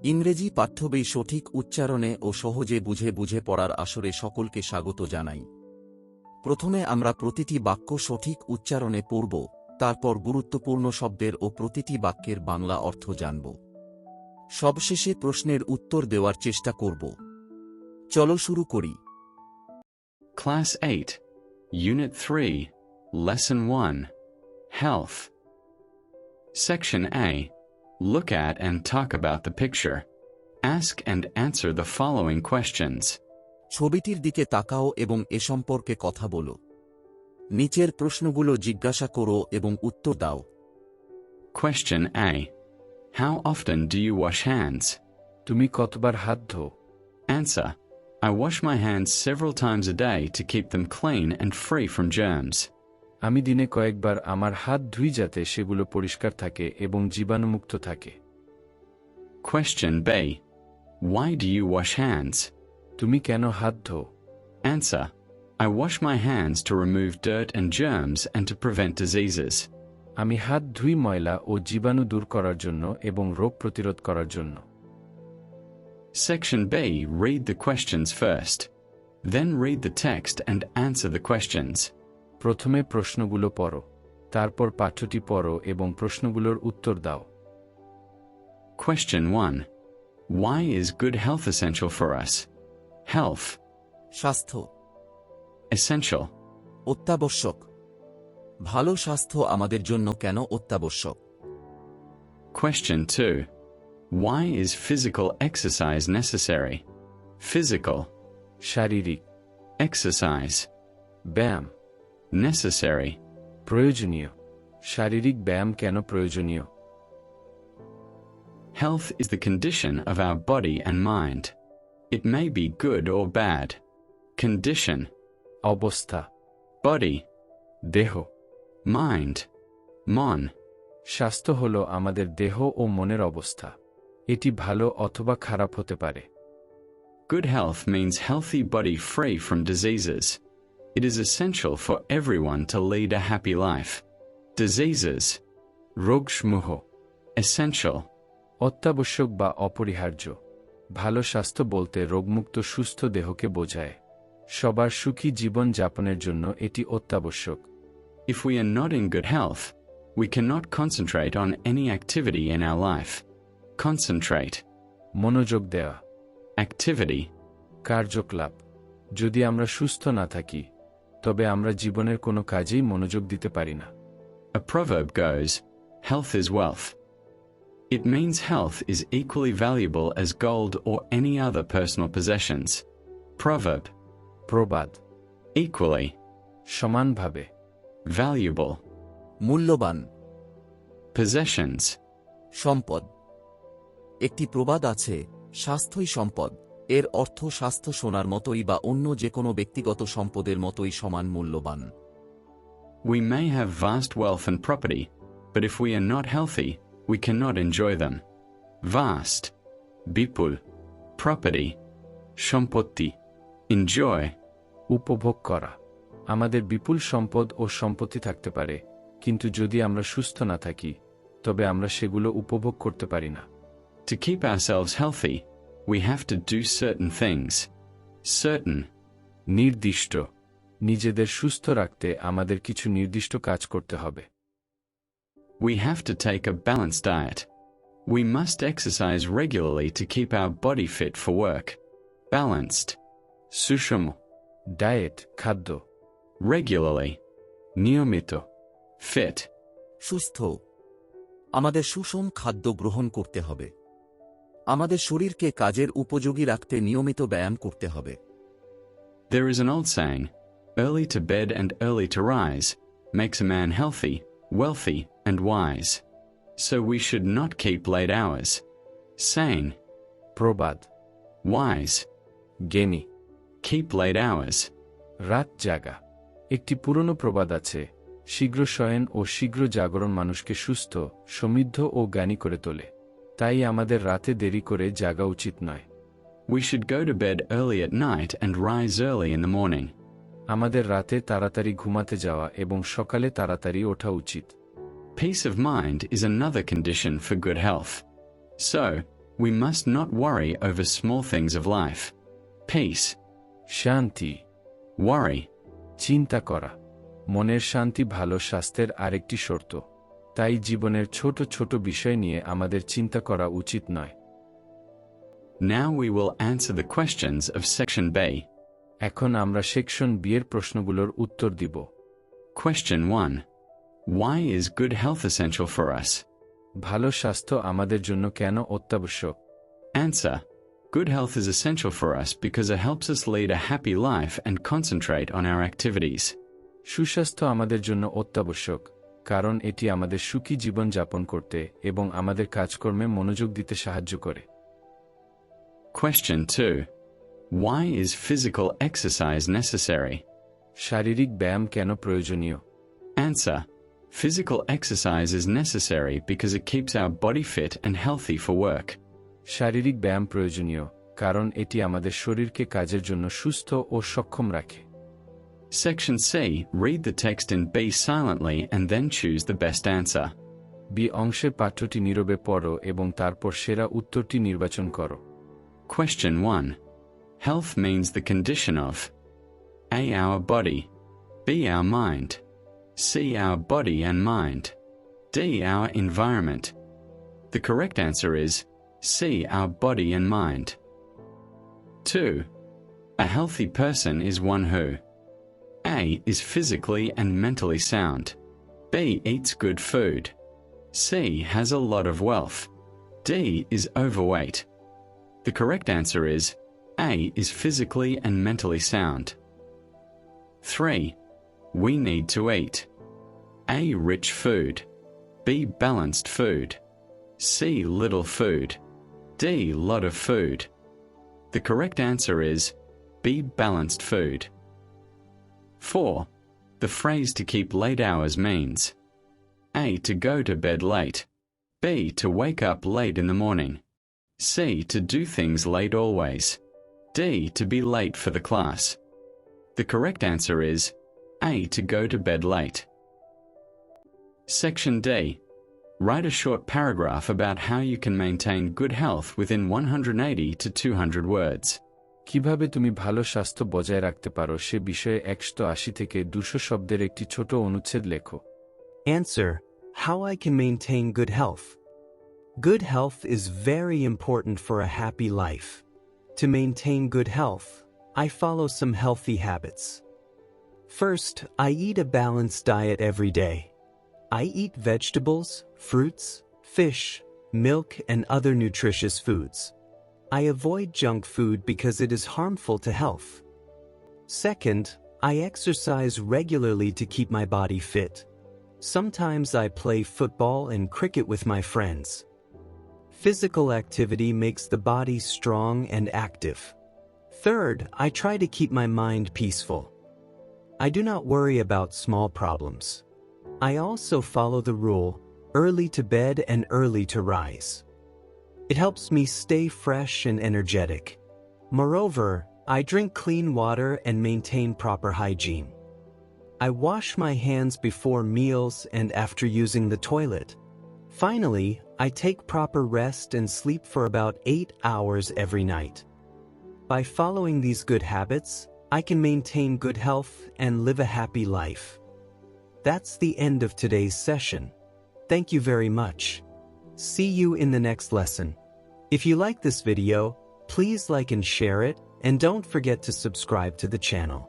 ইংরেজি পাঠ্যবই সঠিক উচ্চারণে ও সহজে বুঝে পড়ার আসরে সকলকে স্বাগত জানাই। প্রথমে আমরা প্রতিটি বাক্য সঠিক উচ্চারণে পড়ব, তারপর গুরুত্বপূর্ণ শব্দের ও প্রতিটি বাক্যের বাংলা অর্থ জানব। সবশেষে প্রশ্নের উত্তর দেওয়ার চেষ্টা করব। চলো শুরু করি। Class 8, Unit 3, Lesson 1, Health. Section A. Look at and talk about the picture. Ask and answer the following questions. ছবিটির দিকে তাকাও এবং এ সম্পর্কে কথা বলো। নিচের প্রশ্নগুলো জিজ্ঞাসা করো এবং উত্তর দাও। Question A. How often do you wash hands? তুমি কতবার হাত ধো? Answer. I wash my hands several times a day to keep them clean and free from germs. আমি দিনে কয়েকবার আমার হাত ধুই যাতে সেগুলো পরিষ্কার থাকে এবং জীবাণুমুক্ত থাকে। Question B. Why do you wash hands? তুমি কেন হাত ধো? Answer. I wash my hands to remove dirt and germs and to prevent diseases. আমি হাত ধুই ময়লা ও জীবাণু দূর করার জন্য এবং রোগ প্রতিরোধ করার জন্য। Section B. Read the questions first. Then read the text and answer the questions. প্রথমে প্রশ্নগুলো পড়ো, তারপর পাঠ্যটি পড়ো এবং প্রশ্নগুলোর উত্তর দাও। Question 1. Why is good health essential for us? Health. স্বাস্থ্য Essential. অত্যাবশ্যক। ভালো স্বাস্থ্য আমাদের জন্য কেন অত্যাবশ্যক? Question 2. Why is physical exercise necessary? Physical. শারীরিক। Exercise. ব্যায়াম। Necessary. প্রয়োজনীয়। শারীরিক ব্যায়াম কেন প্রয়োজনীয়? Health is the condition of our body and mind. It may be good or bad. Condition. অবস্থা। Body. দেহ। Mind. Mon. স্বাস্থ্য হলো আমাদের দেহ ও মনের অবস্থা। এটি ভালো অথবা খারাপ হতে পারে। Good health means healthy body free from diseases. It is essential for everyone to lead a happy life. Diseases. রোগসমূহ। Essential. অত্যাবশ্যক বা অপরিহার্য। ভালো স্বাস্থ্য বলতে রোগমুক্ত সুস্থ দেহকে বোঝায়। সবার সুখী জীবন যাপনের জন্য এটি অত্যাবশ্যক। If we are not in good health, we cannot concentrate on any activity in our life. Concentrate. মনোযোগ দেওয়া। Activity. কার্যকলাপ। যদি আমরা সুস্থ না থাকি, তবে আমরা জীবনের কোনো কাজেই মনোযোগ দিতে পারি না। A proverb goes, health is wealth. It means health is equally valuable as gold or any other personal possessions. Proverb. প্রবাদ। Equally. সমানভাবে। Valuable. মূল্যবান। Possessions. সম্পদ। একটি প্রবাদ আছে, স্বাস্থ্যই সম্পদ। এর অর্থ স্বাস্থ্য সোনার মতোই বা অন্য যে কোনো ব্যক্তিগত সম্পদের মতোই সমান মূল্যবান। We may have vast wealth and property, but if we are not healthy, we cannot enjoy them. Vast. Bipul. Property. সম্পত্তি. Enjoy. উপভোগ করা। আমাদের বিপুল সম্পদ ও সম্পত্তি থাকতে পারে, কিন্তু যদি আমরা সুস্থ না থাকি, তবে আমরা সেগুলো উপভোগ করতে পারি না। To keep ourselves healthy, we have to do certain things. Certain. নির্দিষ্ট। নিজেদের সুস্থ রাখতে আমাদের কিছু নির্দিষ্ট কাজ করতে হবে। We have to take a balanced diet. We must exercise regularly to keep our body fit for work. Balanced. সুষম। ডায়েট, খাদ্য। Regularly. নিয়মিত। Fit. সুস্থ। আমাদের সুষম খাদ্য গ্রহণ করতে হবে। আমাদের শরীরকে কাজের উপযোগী রাখতে নিয়মিত ব্যায়াম করতে হবে। There is an old saying, early to bed and early to rise makes a man healthy, wealthy, and wise. So we should not keep late hours. Sane. প্রবাদ। Wise. জ্ঞানী। Keep late hours. রাত জাগা। একটি পুরনো প্রবাদ আছে, শীঘ্র শয়ন ও শীঘ্র জাগরণ মানুষকে সুস্থ, সমৃদ্ধ ও জ্ঞানী করে তোলে। তাই আমাদের রাতে দেরি করে জাগা উচিত নয়। We should go to bed early at night and rise early in the morning. আমাদের রাতে তাড়াতাড়ি ঘুমাতে যাওয়া এবং সকালে তাড়াতাড়ি ওঠা উচিত। Peace of mind is another condition for good health. So, We must not worry over small things of life. Peace. শান্তি, Worry. চিন্তা করা। মনের শান্তি ভালো স্বাস্থ্যের আরেকটি শর্ত। তাই জীবনের ছোট ছোট বিষয় নিয়ে আমাদের চিন্তা করা উচিত নয়। Now we will answer the questions of Section B. এখন আমরা সেকশন বি এর প্রশ্নগুলোর উত্তর দিব। Question 1. Why is good health essential for us? ভালো স্বাস্থ্য আমাদের জন্য কেন অত্যাবশ্যক? Answer. Good health is essential for us because it helps us lead a happy life and concentrate on our activities. সুস্বাস্থ্য আমাদের জন্য অত্যাবশ্যক, কারণ এটি আমাদের সুখী জীবন যাপন করতে এবং আমাদের কাজকর্মে মনোযোগ দিতে সাহায্য করে। Question 2. Why is physical exercise necessary? শারীরিক ব্যায়াম কেন প্রয়োজনীয়? Answer. Physical exercise is necessary because it keeps our body fit and healthy for work. শারীরিক ব্যায়াম প্রয়োজনীয়, কারণ এটি আমাদের শরীরকে কাজের জন্য সুস্থ ও সক্ষম রাখে। Section C. Read the text in B silently and then choose the best answer. B অংশের পাঠ্যটি নীরবে পড়ো এবং তারপর সেরা উত্তরটি নির্বাচন করো। Question 1. Health means the condition of A. Our body, B. Our mind, C. Our body and mind, D. Our environment. The correct answer is C. Our body and mind. 2. A healthy person is one who A. Is physically and mentally sound, B. Eats good food, C. Has a lot of wealth, D. Is overweight. The correct answer is A. Is physically and mentally sound. 3. We need to eat A. Rich food, B. Balanced food, C. Little food, D. Lot of food. The correct answer is B. Balanced food. 4. The phrase to keep late hours means A. To go to bed late, B. To wake up late in the morning, C. To do things late always, D. To be late for the class. The correct answer is A. To go to bed late. Section D. Write a short paragraph about how you can maintain good health within 180 to 200 words. কিভাবে তুমি ভালো স্বাস্থ্য বজায় রাখতে পারো সে বিষয়ে 180 থেকে 200 শব্দের একটি ছোট অনুচ্ছেদ লেখো। Answer. How I can maintain good health. Good health is very important for a happy life. To maintain good health, I follow some healthy habits. First, I eat a balanced diet every day. I eat vegetables, fruits, fish, milk, and other nutritious foods. I avoid junk food because it is harmful to health. Second, I exercise regularly to keep my body fit. Sometimes I play football and cricket with my friends. Physical activity makes the body strong and active. Third, I try to keep my mind peaceful. I do not worry about small problems. I also follow the rule, early to bed and early to rise. It helps me stay fresh and energetic. Moreover, I drink clean water and maintain proper hygiene. I wash my hands before meals and after using the toilet. Finally, I take proper rest and sleep for about 8 hours every night. By following these good habits, I can maintain good health and live a happy life. That's the end of today's session. Thank you very much. See you in the next lesson. If you like this video, please like and share it, and don't forget to subscribe to the channel.